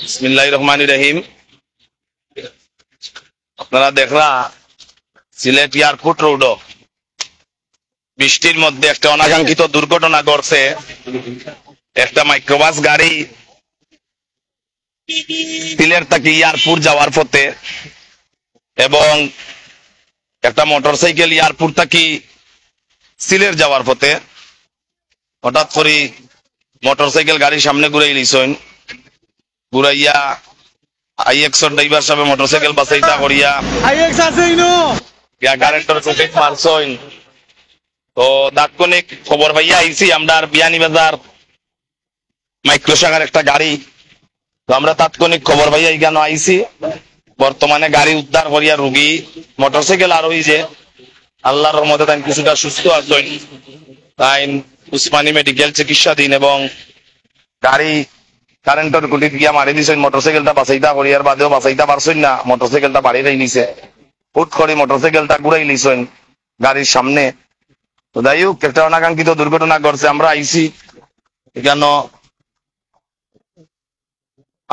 বিসমিল্লাহির রহমানির রহিম। আপনারা দেখরা সিলেট এয়ারপোর্ট রোড বৃষ্টির মধ্যে একটা অনাকাঙ্ক্ষিত দুর্ঘটনা ঘটছে। একটা মাইক্রোবাস গাড়ি সিলেট থেকে এয়ারপোর্ট যাওয়ার পথে এবং একটা মোটরসাইকেল এয়ারপোর্ট থেকে সিলেট যাওয়ার পথে হঠাৎ করে মোটরসাইকেল গাড়ির সামনে ঘুরাই লিছইন। ঘুরাইয়া আইএক্স ড্রাইভার সাহেব মোটরসাইকেল বাসাইতা করিয়া আইএক্স আছে ইনো কারেন্টর চোখে মারছইন। তো তাৎক্ষণিক খবর পাইয়া আইছি আমরা বিয়ানীবাজার মাইক্রো শাখার একটা গাড়ি। তো আমরা তাৎক্ষণিক খবর পাইয়া এখানে আইছি। বর্তমানে গাড়ি উদ্ধার করিয়া রোগী মোটরসাইকেল আর ওই যে আল্লাহর রহমতে তাই কিছুটা সুস্থ আছেন, তাই উসমানী মেডিকেল চিকিৎসা দিন এবং গাড়ি কারেন্টের গুটি গিয়া মারি দিছেন। মোটরসাইকেলটা বাঁচাইতা করিয়ার বাদেও বাঁচাইতা পারছেন না, মোটরসাইকেলটা বাড়ি রেই নিছে। হুট করে মোটরসাইকেলটা ঘুরাই নিছেন গাড়ির সামনে। তো যাই হোক একটা অনাকাঙ্ক্ষিত দুর্ঘটনা ঘটছে। আমরা আইছি এখানে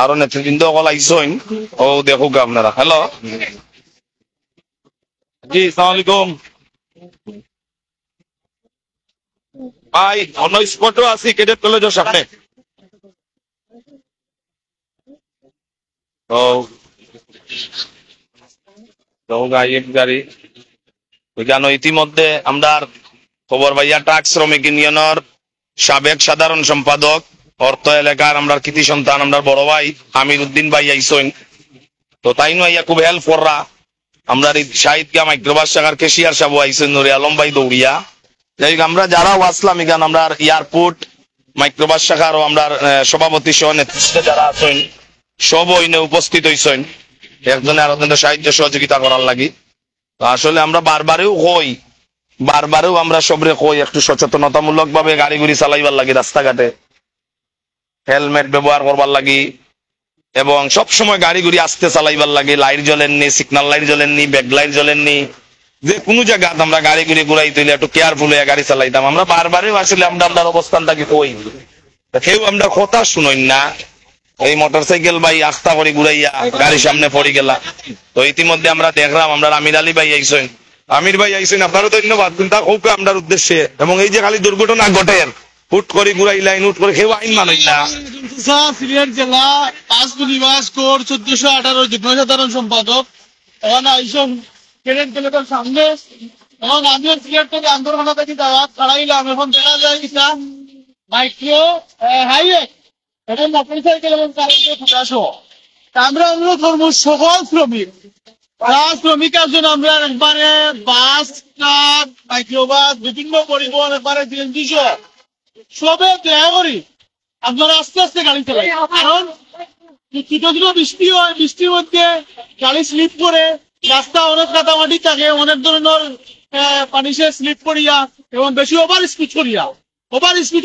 আরো নেতৃবৃন্দ সকল আইসইন। ও দেখুক আপনারা। হ্যালো জি সালাম আলাইকুম ভাই, অন্য স্পটও আছি ক্যাডেট কলেজের সামনে। গাড়ি ওইখানে ইতিমধ্যে আমরা খবর পাইয়া ট্রাক শ্রমিক ইউনিয়নের সাবেক সাধারণ সম্পাদক অর্থ এলাকার আমরা কৃতি সন্তান আমরা বড় ভাই আমির উদ্দিন ভাই আইসইন। তো তাই নয় খুব হেল্প কররা। আমরা শাহিদগা মাইক্রোবাস শাখার কেশিয়ার সাহেব আইসইন, নুরে আলম ভাই দৌড়িয়া। যাই হোক আমরা যারাও আসলাম এখানে আমরা এয়ারপোর্ট মাইক্রোবাস শাখার আমরা সভাপতি সহ নেতৃত্বে যারা আছেন সব ওইনে উপস্থিত হইছেন একজনে আরেকজনের সাহায্য সহযোগিতা করার লাগি। তো আসলে আমরা বারবারেও আমরা সবরে কই একটু সচেতনতামূলক ভাবে গাড়ি গুড়ি চালাইবার লাগি, রাস্তাঘাটে হেলমেট ব্যবহার করবার লাগি এবং সব সময় গাড়ি গুড়ি আস্তে চালাইবার লাগে। লাইট জ্বলেননি, সিগন্যাল লাইট জ্বলেননি, ব্যাক লাইট জ্বলেননি, যে কোনো জায়গাতে আমরা গাড়ি গুড়ি ঘুরাই তুলে একটু কেয়ারফুল হয়ে গাড়ি চালাইতাম। আমরা বারবারেও আসলে আমরা আপনার অবস্থানটাকে কই, কেউ আমরা কথা শুনই না। এই মোটরসাইকেল ভাই আস্তা করে ঘুরাইয়া গাড়ির সামনে পড়ে গেলা। তো ইতিমধ্যে আমরা দেখলাম আমরা আমির আলী ভাই আইসেন, আমির ভাই আইসেন, আপনারও ধন্যবাদ চিন্তা হোক আপনার উদ্দেশ্যে। এবং এই যে খালি দুর্ঘটনা ঘটেন হুট করে ঘুরাই লাইন হুট করে কেউ আইন মানই না। সিলেট জেলা পাঁচ নিবাস কোর 1418 যুগ্ম সাধারণ সম্পাদক এখন আইসন ক্যাডেট কলেজের সামনে। এখন আমিও সিলেট থেকে আন্দোলনটা থেকে দাওয়াত ছাড়াইলাম। এখন দেখা যায় কিনা মাইক্রো হাইওয়ে এবং মোটরসাইকেল এবং কারেন্টের ফুটাসহ আমরা অনুরোধ করবো সকল শ্রমিক শ্রমিকের জন্য আমরা একবারে বাস, ট্রাক, মাইক্রোবাস, বিভিন্ন পরিবহন একবারে সিএনজি সবে দয়া করি আপনারা আস্তে আস্তে গাড়ি চালাই। কারণ ছোট ছোট বৃষ্টি হয়, বৃষ্টির মধ্যে গাড়ি স্লিপ করে, রাস্তা অনেক কাদামাটি থাকে, অনেক ধরনের পানি সে স্লিপ করিয়া এবং বেশি ওভার স্পিড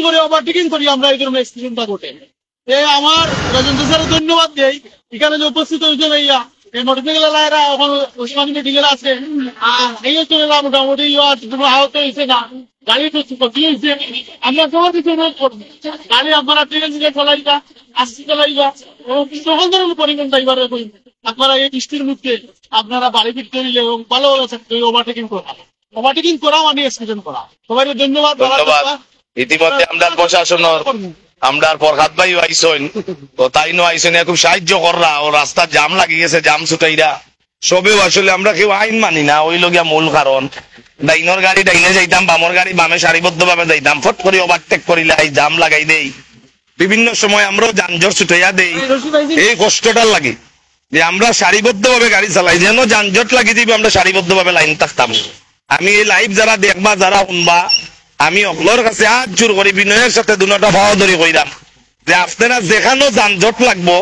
করে ওভারটেকিং করিয়া আমরা এই ধরনের এক্সিডেন্টটা ঘটে। আমার রাজেন্দ্র স্যার ধন্যবাদ দেই এখানে যে উপস্থিত হয়েছে ভাইয়া। এই মোটরসাইকেল এলাকারা এখন ওসমানী মেডিকেল আছে এই চলে মোটামুটি আহত হয়েছে না, গাড়ি কি হয়েছে আমরা সবার কিছু অনুরোধ করবো গাড়ি আপনারা ট্রেন থেকে চলাইবা, আস্তে চলাইবা এবং সকল ধরনের পরিমাণ ড্রাইভার আপনারা এই বৃষ্টির মধ্যে আপনারা বাড়ি ফিরতে দিলে এবং ভালো ভালো থাকতে ওভারটেকিং করা মানে এক্সিডেন্ট করা। সবাই ধন্যবাদ। ইতিমধ্যে আমরা প্রশাসন আমরা ফরহাদ ভাই আইসেন, তো তাই নো আইসেন খুব সাহায্য কররা। ও রাস্তার জাম লাগি গেছে, জাম ছুটাইরা সবেও আসলে আমরা কেউ আইন মানি না, ওই লগিয়া মূল কারণ। ডাইনর গাড়ি ডাইনে যাইতাম, বামর গাড়ি বামে সারিবদ্ধ ভাবে যাইতাম, ফট করে ওভারটেক করিলে জাম লাগাই দেই। বিভিন্ন সময় আমরাও যানজট ছুটাইয়া দেই। এই কষ্টটা লাগে যে আমরা সারিবদ্ধ ভাবে গাড়ি চালাই, যেন যানজট লাগি দিবে আমরা সারিবদ্ধ ভাবে লাইন থাকতাম। আমি এই লাইভ যারা দেখবা যারা শুনবা আমি অকলোর কাছে হাত জোর করি বিনয়ের সাথে দুটা বাহাদুরি কইরাম যে আপনারা যেখানে যানজট লাগবো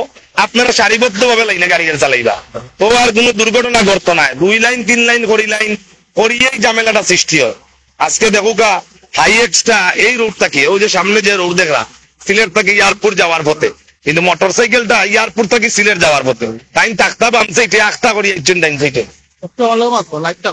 আপনারা সারিবদ্ধ ভাবে লাইনে গাড়ি চালাইবা। তো আর কোনো দুর্ঘটনা ঘটতো না। 2 লাইন 3 লাইন করিয়েই ঝামেলাটা সৃষ্টি হয়। আজকে দেখুকা হাইএক্সটা এই রোডটা কি, ওই যে সামনে যে রোড দেখলা সিলেট থেকে এয়ারপোর্ট যাওয়ার পথে, কিন্তু মোটরসাইকেলটা এয়ারপোর্ট থেকে সিলেট যাওয়ার পথে টাইম থাকতা বামছে এটা আখতা করি একজন টাইম থেকে লাইটটা